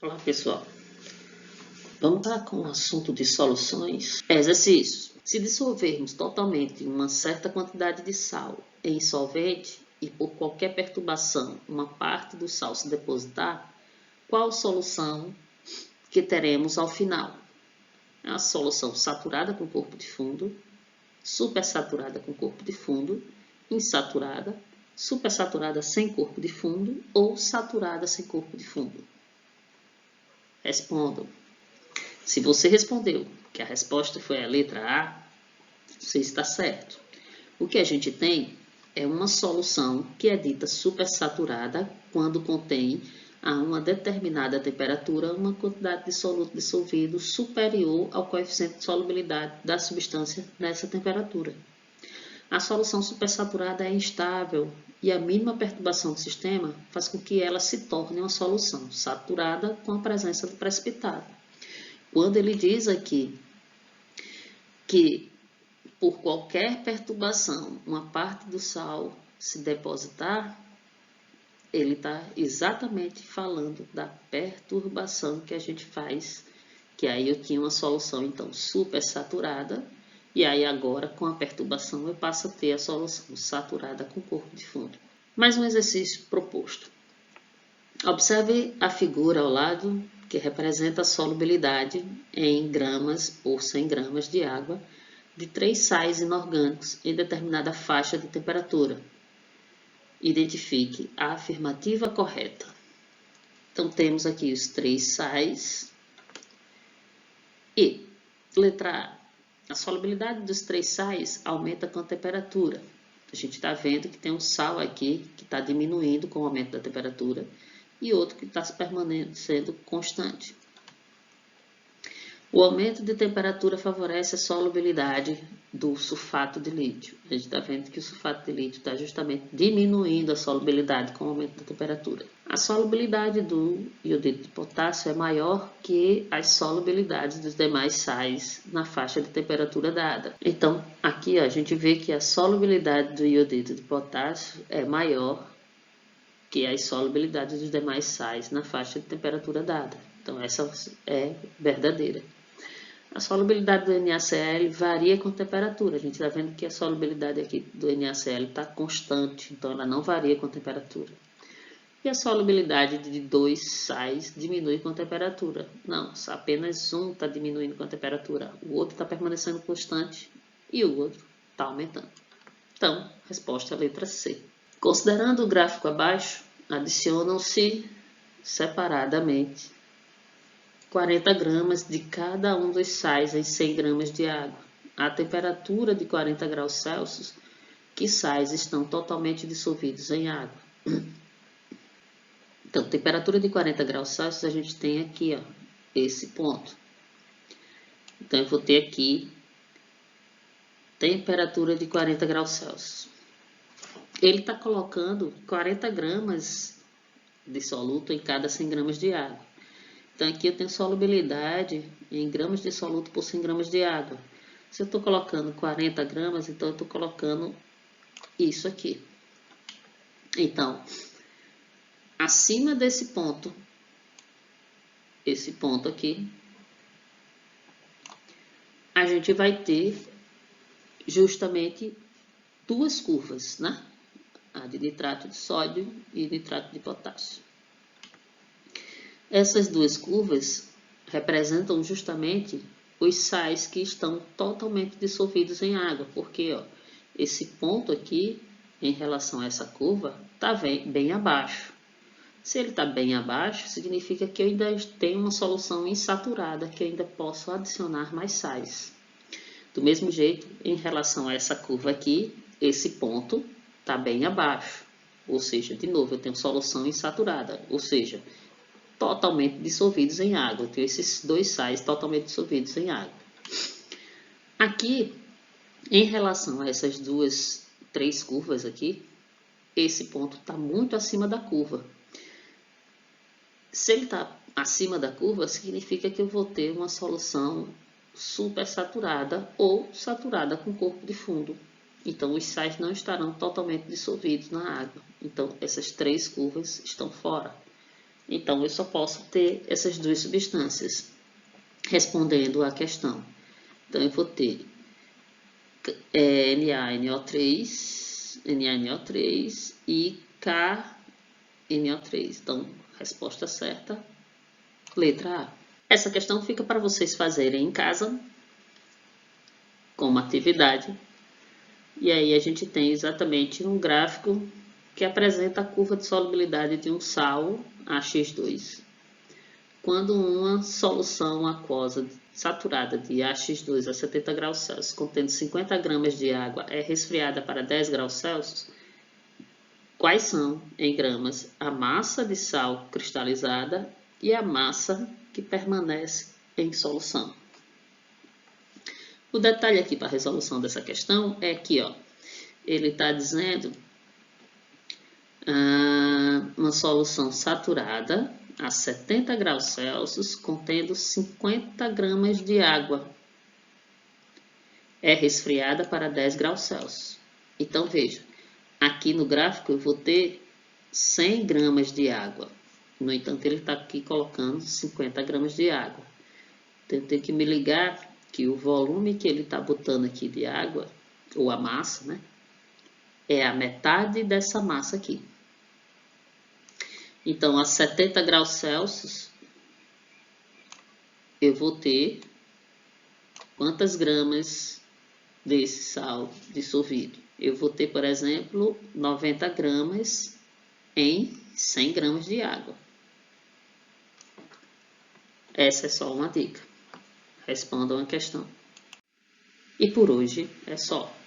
Olá, pessoal. Vamos lá com o assunto de soluções. Exercícios. Se dissolvermos totalmente uma certa quantidade de sal em solvente e por qualquer perturbação uma parte do sal se depositar, qual solução que teremos ao final? É uma solução saturada com corpo de fundo, supersaturada com corpo de fundo, insaturada, supersaturada sem corpo de fundo ou saturada sem corpo de fundo? Respondam. Se você respondeu que a resposta foi a letra A, você está certo. O que a gente tem é uma solução que é dita supersaturada quando contém a uma determinada temperatura uma quantidade de soluto dissolvido superior ao coeficiente de solubilidade da substância nessa temperatura. A solução supersaturada é instável e a mínima perturbação do sistema faz com que ela se torne uma solução saturada com a presença do precipitado. Quando ele diz aqui que por qualquer perturbação uma parte do sal se depositar, ele está exatamente falando da perturbação que a gente faz, que aí eu tinha uma solução então supersaturada, e aí agora com a perturbação eu passo a ter a solução saturada com corpo de fundo. Mais um exercício proposto. Observe a figura ao lado que representa a solubilidade em gramas ou 100 gramas de água de 3 sais inorgânicos em determinada faixa de temperatura. Identifique a afirmativa correta. Então, temos aqui os 3 sais e, letra A, a solubilidade dos 3 sais aumenta com a temperatura. A gente está vendo que tem um sal aqui que está diminuindo com o aumento da temperatura e outro que está permanecendo constante. O aumento de temperatura favorece a solubilidade do sulfato de lítio. A gente está vendo que o sulfato de lítio está justamente diminuindo a solubilidade com o aumento da temperatura. A solubilidade do iodeto de potássio é maior que as solubilidades dos demais sais na faixa de temperatura dada. Então, aqui a gente vê que a solubilidade do iodeto de potássio é maior que as solubilidades dos demais sais na faixa de temperatura dada. Então, essa é verdadeira. A solubilidade do NaCl varia com a temperatura. A gente está vendo que a solubilidade aqui do NaCl está constante, então ela não varia com a temperatura. E a solubilidade de 2 sais diminui com a temperatura. Não, apenas um está diminuindo com a temperatura. O outro está permanecendo constante e o outro está aumentando. Então, resposta é a letra C. Considerando o gráfico abaixo, adicionam-se separadamente 40 gramas de cada um dos sais em 100 gramas de água. A temperatura de 40 graus Celsius, que sais estão totalmente dissolvidos em água. Então, temperatura de 40 graus Celsius, a gente tem aqui, ó, esse ponto. Então, eu vou ter aqui temperatura de 40 graus Celsius. Ele está colocando 40 gramas de soluto em cada 100 gramas de água. Então, aqui eu tenho solubilidade em gramas de soluto por 100 gramas de água. Se eu estou colocando 40 gramas, então eu estou colocando isso aqui. Então, acima desse ponto, esse ponto aqui, a gente vai ter justamente duas curvas, né? A de nitrato de sódio e nitrato de potássio. Essas duas curvas representam justamente os sais que estão totalmente dissolvidos em água, porque ó, esse ponto aqui, em relação a essa curva, está bem abaixo. Se ele está bem abaixo, significa que eu ainda tenho uma solução insaturada, que eu ainda posso adicionar mais sais. Do mesmo jeito, em relação a essa curva aqui, esse ponto está bem abaixo, ou seja, de novo, eu tenho solução insaturada, ou seja, totalmente dissolvidos em água. Eu tenho esses dois sais totalmente dissolvidos em água. Aqui, em relação a essas três curvas aqui, esse ponto está muito acima da curva. Se ele está acima da curva, significa que eu vou ter uma solução supersaturada ou saturada com corpo de fundo. Então, os sais não estarão totalmente dissolvidos na água. Então, essas três curvas estão fora. Então, eu só posso ter essas duas substâncias, respondendo à questão. Então, eu vou ter NaNO3 e KNO3. Então, resposta certa, letra A. Essa questão fica para vocês fazerem em casa, como atividade. E aí a gente tem exatamente um gráfico que apresenta a curva de solubilidade de um sal AX2. Quando uma solução aquosa saturada de AX2 a 70 graus Celsius, contendo 50 gramas de água, é resfriada para 10 graus Celsius, quais são, em gramas, a massa de sal cristalizada e a massa que permanece em solução? O detalhe aqui para a resolução dessa questão é que ele está dizendo uma solução saturada a 70 graus Celsius, contendo 50 gramas de água. É resfriada para 10 graus Celsius. Então, veja, aqui no gráfico eu vou ter 100 gramas de água. No entanto, ele está aqui colocando 50 gramas de água. Então, eu tenho que me ligar que o volume que ele está botando aqui de água, ou a massa, né, é a metade dessa massa aqui. Então, a 70 graus Celsius, eu vou ter quantas gramas desse sal dissolvido? Eu vou ter, por exemplo, 90 gramas em 100 gramas de água. Essa é só uma dica. Respondam a questão. E por hoje é só.